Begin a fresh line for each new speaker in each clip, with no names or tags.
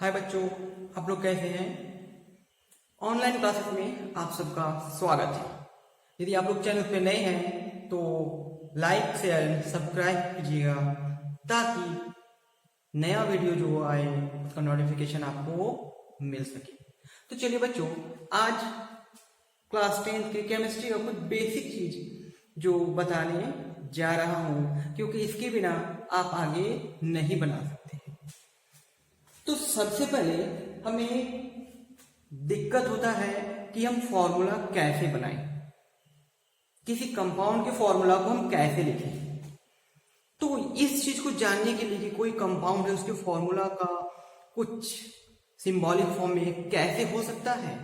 हाय बच्चों, आप लोग कैसे हैं। ऑनलाइन क्लासेस में आप सबका स्वागत है। यदि आप लोग चैनल पे नए हैं तो लाइक शेयर सब्सक्राइब कीजिएगा ताकि नया वीडियो जो आए उसका नोटिफिकेशन आपको मिल सके। तो चलिए बच्चों, आज क्लास 10 की केमिस्ट्री का कुछ बेसिक चीज जो बताने जा रहा हूं, क्योंकि इसके बिना आप आगे नहीं बना सकते। तो सबसे पहले हमें दिक्कत होता है कि हम फॉर्मूला कैसे बनाएं, किसी कंपाउंड के फॉर्मूला को हम कैसे लिखें। तो इस चीज को जानने के लिए कि कोई कंपाउंड है उसके फॉर्मूला का कुछ सिंबॉलिक फॉर्म में कैसे हो सकता है,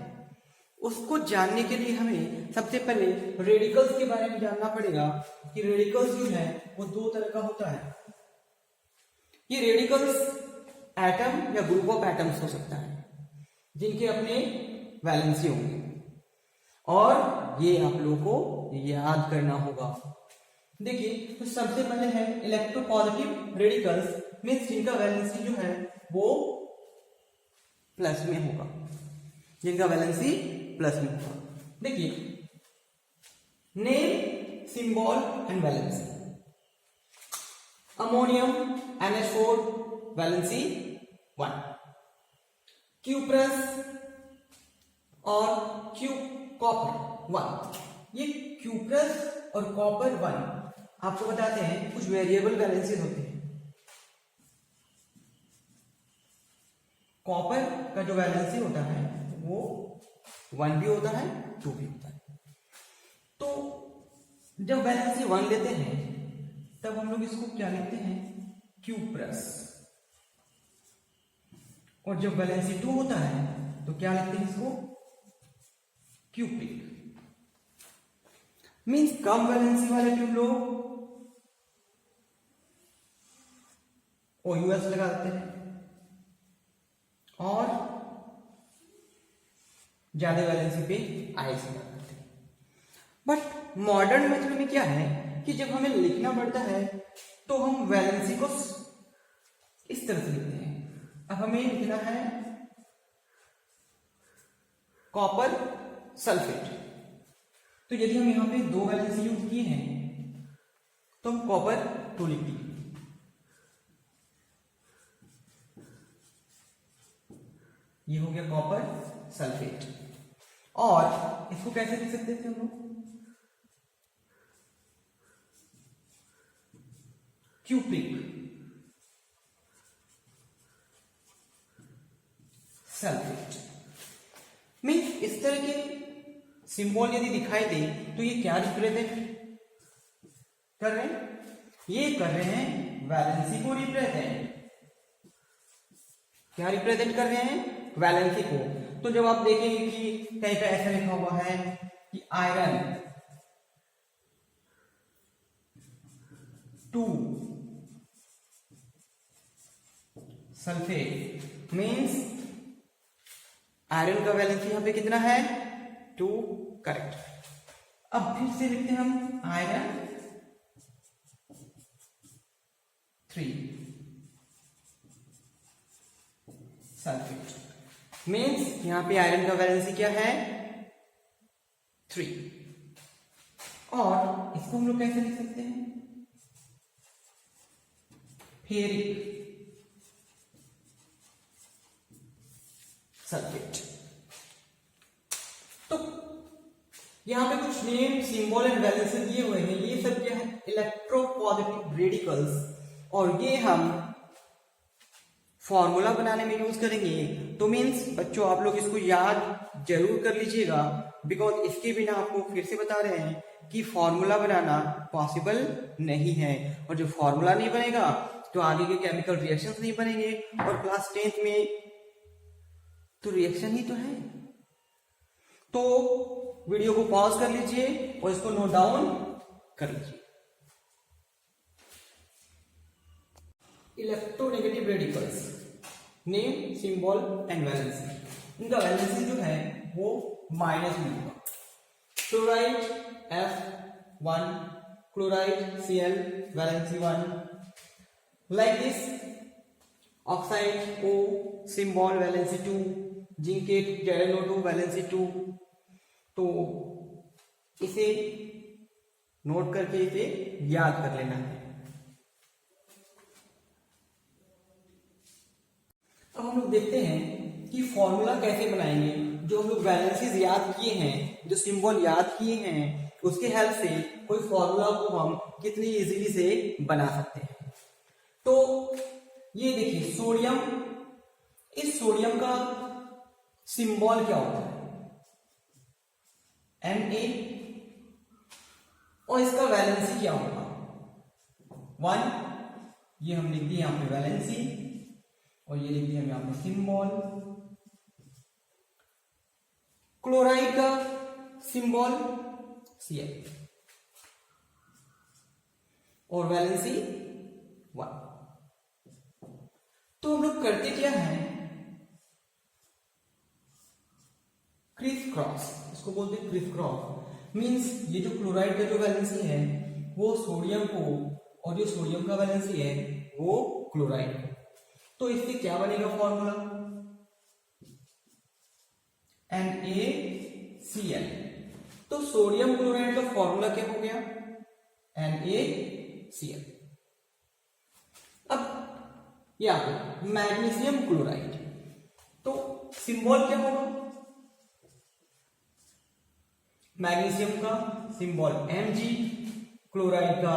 उसको जानने के लिए हमें सबसे पहले रेडिकल्स के बारे में जानना पड़ेगा कि रेडिकल्स जो है वो दो तरह का होता है। ये रेडिकल्स एटम या ग्रुप ऑफ एटम्स हो सकता है जिनके अपने वैलेंसी होंगे, और ये आप लोगों को याद करना होगा। देखिए, तो सबसे पहले है इलेक्ट्रोपॉजिटिव रेडिकल्स, मीन्स जिनका वैलेंसी जो है वो प्लस में होगा, जिनका वैलेंसी प्लस में होगा। देखिए, name, symbol and valency. Ammonium NH4 valency 1, cuprous और कॉपर 1। ये क्यूप्रस और कॉपर 1 आपको बताते हैं कुछ वेरिएबल वैलेंसीज होते हैं। कॉपर का जो वैलेंसी होता है वो 1 भी होता है, 2 भी होता है। तो जब वैलेंसी 1 लेते हैं तब हम लोग इसको क्या लिखते हैं, क्यूप्रस, और जब वैलेंसी 2 होता है तो क्या लिखते हैं इसको, क्यूपिक। मीन्स कम वैलेंसी वाले ट्यूब लोग OUS लगा देते हैं और ज्यादा वैलेंसी पे IS लगा देते हैं। बट मॉडर्न मेथड में क्या है कि जब हमें लिखना पड़ता है तो हम वैलेंसी को इस तरह से लिखते हैं। अब हमें लिखना है कॉपर सल्फेट, तो यदि हम यहां पे 2 वैलेंसी यूज किए हैं तो हम कॉपर 2 लिख दिए। ये हो गया कॉपर सल्फेट। और इसको कैसे लिख सकते थे हम लोग, क्यूपिक सल्फेट। मीन्स इस तरह के सिंबल यदि दिखाई दे तो ये क्या रिप्रेजेंट कर रहे हैं, ये कर रहे हैं वैलेंसी को रिप्रेजेंट। क्या रिप्रेजेंट कर रहे हैं, वैलेंसी को। तो जब आप देखेंगे कि कहीं पे ऐसा लिखा हुआ है कि आयरन 2 सल्फेट, मीन्स आयरन का वैलेंसी यहां पे कितना है, 2, करेक्ट। अब फिर से लिखते हैं हम आयरन 3 सल्फेट, मीन्स यहां पे आयरन का वैलेंसी क्या है, 3। और इसको हम लोग कैसे लिख सकते हैं, फेरिक सल्फेट। तो यहां पे कुछ नेम, सिंबल एंड वैलेंसी दिए हुए हैं। ये सब क्या है, इलेक्ट्रोपॉजिटिव रेडिकल्स, और ये हम फॉर्मूला बनाने में यूज करेंगे। तो मीन्स बच्चों, आप लोग इसको याद जरूर कर लीजिएगा, बिकॉज इसके बिना आपको फिर से बता रहे हैं कि फॉर्मूला बनाना पॉसिबल नहीं है, और जो फॉर्मूला नहीं बनेगा तो आगे के केमिकल रिएक्शंस नहीं बनेंगे, और क्लास 10th में तो रिएक्शन ही तो है। तो वीडियो को पॉज कर लीजिए और इसको नोट डाउन कर लीजिए। Electronegative radicals, name, symbol and valency. इनका वैलेंसी जो है वो माइनस में होगा। Chloride F1, chloride Cl valency 1, like this. Oxide O symbol valency 2, zincate टेरानोटो वैलेंसी 2। तो इसे नोट करके इसे याद कर लेना है। अब हम लोग देखते हैं कि फॉर्मूला कैसे बनाएंगे। जो हम लोग वैलेंसीज याद किए हैं, जो सिंबल याद किए हैं, उसके हेल्प से कोई फॉर्मूला को हम कितनी इजीली से बना सकते हैं। तो ये देखिए सोडियम, इस सोडियम का सिंबल क्या होता है? Na, और इसका वैलेंसी क्या होगा? 1। ये हम लिख दिए यहां पे वैलेंसी, और ये लिख दिया हम यहां पे सिंबल। क्लोराइड का सिंबल Cl और वैलेंसी 1। तो हम लोग करते क्या है, क्रिस क्रॉस, इसको बोलते हैं क्रिस क्रॉस। मींस ये जो क्लोराइड का जो वैलेंसी है वो सोडियम को, और जो सोडियम का वैलेंसी है वो क्लोराइड को। तो इससे क्या बनेगा फॉर्मूला? NaCl। तो सोडियम क्लोराइड का फॉर्मूला क्या हो गया? NaCl। अब ये आ गया मैग्नीशियम क्लोराइड, तो सिंबल क्या होगा? मैग्नीशियम का सिंबल Mg, क्लोराइड का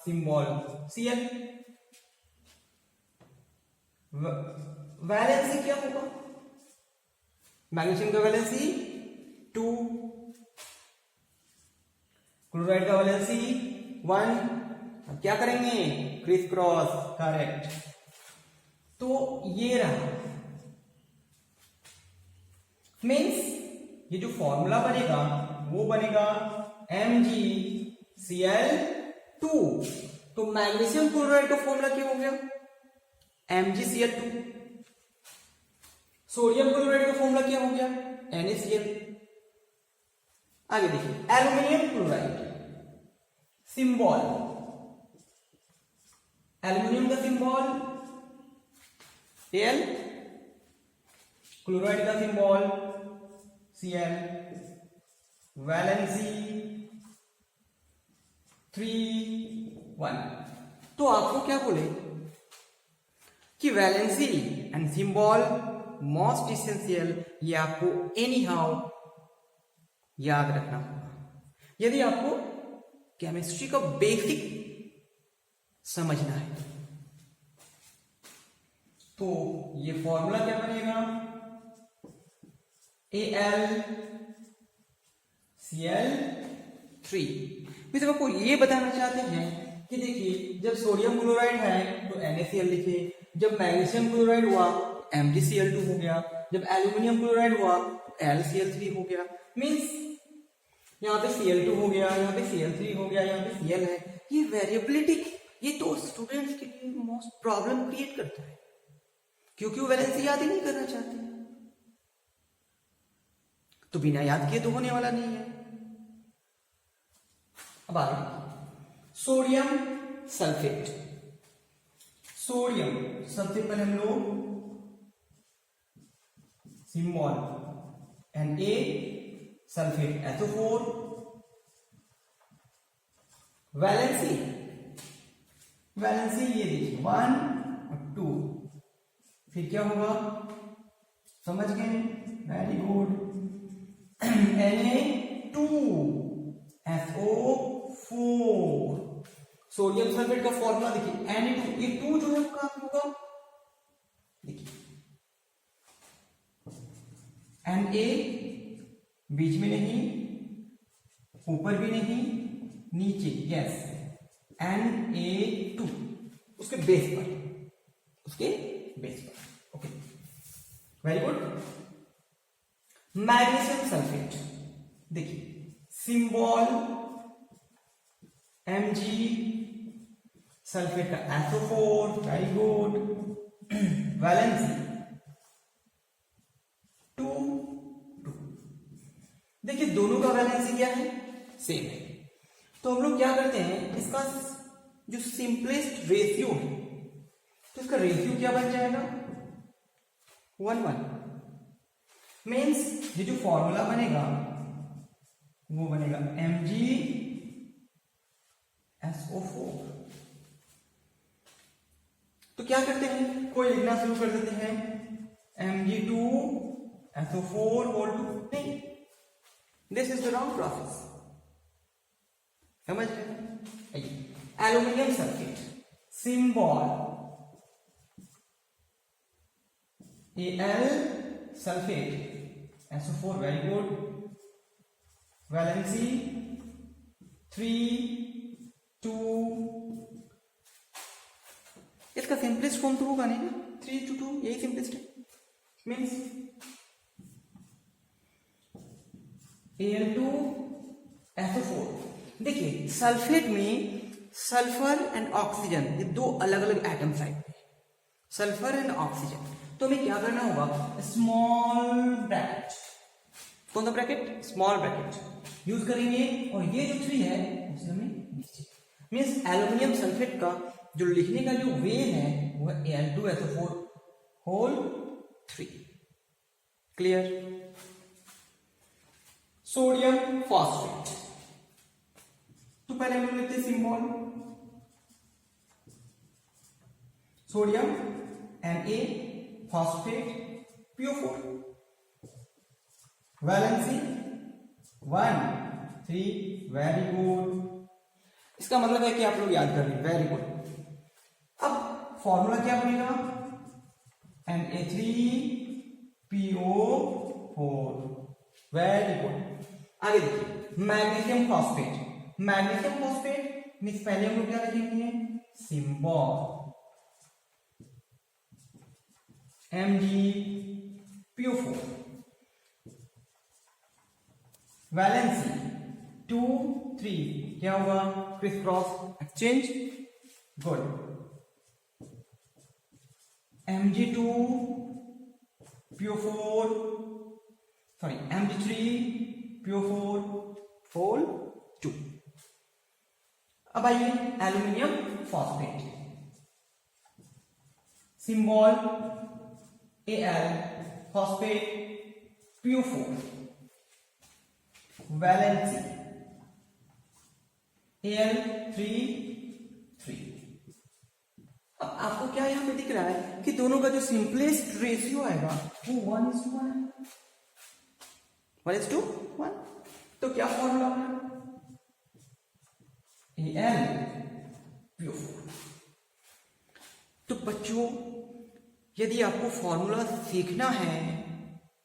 सिंबल Cl। वैलेंसी क्या होगा? मैग्नीशियम का वैलेंसी 2, क्लोराइड का वैलेंसी 1। अब क्या करेंगे? Criss cross, correct. तो ये रहा, मीन्स ये जो फॉर्मूला बनेगा वो बनेगा MgCl2। तो मैग्नीशियम क्लोराइड का फॉर्मूला क्या हो गया? MgCl2। सोडियम क्लोराइड का फॉर्मूला क्या हो गया? NaCl। आगे देखिए एल्युमिनियम क्लोराइड सिंबल, एल्युमिनियम का सिंबल Al, क्लोराइड का सिंबल Cl, वैलेंसी 3, 1। तो आपको क्या बोले कि valency and symbol most essential, ये आपको एनी हाउ याद रखना होगा यदि आपको केमिस्ट्री का बेसिक समझना है। तो ये फॉर्मूला क्या बनेगा? AlCl3। वैसे आपको ये बताना चाहते हैं कि देखिए जब सोडियम क्लोराइड है तो NaCl लिखे, जब मैग्नीशियम क्लोराइड हुआ तो MgCl2 हो गया, जब एल्यूमिनियम क्लोराइड हुआ तो LCl3 हो गया। मींस यहाँ पे Cl2 हो गया, यहाँ पे Cl3 हो गया, यहाँ पे Cl है। ये वेरिएबिलिटी, ये तो स्टूडेंट्स के लिए मोस्ट प्रॉब्लम क्रिएट करता है, क्योंकि वो वैलेंसी याद ही नहीं करना चाहते। तो बिना याद किए तो होने वाला नहीं है। अब आगे सोडियम सल्फेट। सोडियम सबसे पहले हम लोग symbol Na, sulphate SO4, valency, valency ये देखिए 1 और 2। फिर क्या होगा? समझ गए? Very good. Na2SO4। Sodium sulphate का फॉर्मूला देखिए Na2, ये 2 जो है वो कहां होगा? देखिए Na बीच में नहीं, ऊपर भी नहीं, नीचे, यस Na2 उसके बेस पर, उसके बेस पर। Okay very good. Magnesium sulphate देखिए सिंबल Mg, सल्फेट का SO4, वेरी गुड। वैलेंसी 2, 2। देखिए दोनों का वैलेंसी क्या है? सेम है। तो हम लोग क्या करते हैं, इसका जो सिंपलेस्ट रेशियो है तो इसका रेशियो क्या बन जाएगा 1:1 मीन्स ये जो फॉर्मूला बनेगा वो बनेगा MgSO4। तो क्या करते हैं, कोई लिखना शुरू कर देते हैं Mg2SO4 होल 2। नहीं, this is the wrong process. समझ रहे हैं? Aluminium sulphate symbol Al sulphate SO4 very good, valency 3 2। इसका सिंपलेस्ट फॉर्म तो होगा नहीं ना, 3:2, यही सिंपलेस्ट है। Means Al2SO4। देखिए सल्फेट में सल्फर एंड ऑक्सीजन ये दो अलग अलग एटम्स आए, सल्फर एंड ऑक्सीजन। तो हमें क्या करना होगा, स्मॉल ब्रैकेट, कौन सा ब्रैकेट, स्मॉल ब्रैकेट यूज करेंगे और ये जो 3 है उसे हमें नीचे। मीन्स एल्यूमिनियम सल्फेट का जो लिखने का जो वे है वो है Al2SO4 whole 3। Clear? Sodium phosphate, तो पहले हम लेते हैं symbol sodium Na phosphate PO4, valency 1 3 very good. इसका मतलब है कि आप लोग याद कर लें, वेरी गुड। अब फॉर्मूला क्या बनेगा, Na3PO4 वेरी गुड। आगे देखिए magnesium phosphate, magnesium phosphate means पहले हम लोग क्या लिखेंगे, सिंबल MgPO4, वैलेंसी 2 3 क्या होगा, criss cross exchange, good. Mg3PO4 whole 2। अब आइए aluminium phosphate, symbol Al phosphate PO4, valency Al3 3। अब आपको क्या यहां पे दिख रहा है कि दोनों का जो सिंपलेस्ट रेशियो आएगा वो 1:1 है, 1:1। तो क्या फॉर्मूला बना, Al2O4। तो बच्चों यदि आपको फॉर्मूला सीखना है,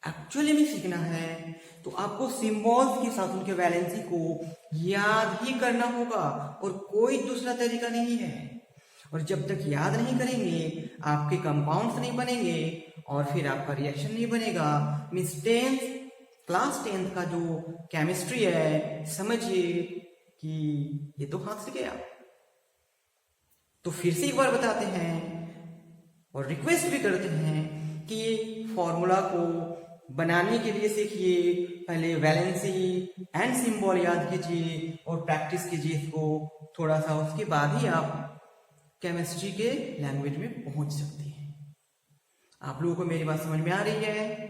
एक्चुअली में सीखना है, तो आपको सिंबल्स के साथ उनके वैलेंसी को याद ही करना होगा और कोई दूसरा तरीका नहीं है। और जब तक याद नहीं करेंगे आपके कंपाउंड्स नहीं बनेंगे और फिर आपका रिएक्शन नहीं बनेगा। मीन्स क्लास 10th का जो केमिस्ट्री है समझिए कि ये तो हाथ से गया। तो फिर से एक बार बताते हैं और रिक्वेस्ट भी करते हैं कि फॉर्मूला को बनाने के लिए सीखिए, पहले वैलेंसी एंड सिंबल याद कीजिए और प्रैक्टिस कीजिए इसको थोड़ा सा, उसके बाद ही आप केमिस्ट्री के लैंग्वेज में पहुंच सकते हैं। आप लोगों को मेरी बात समझ में आ रही है?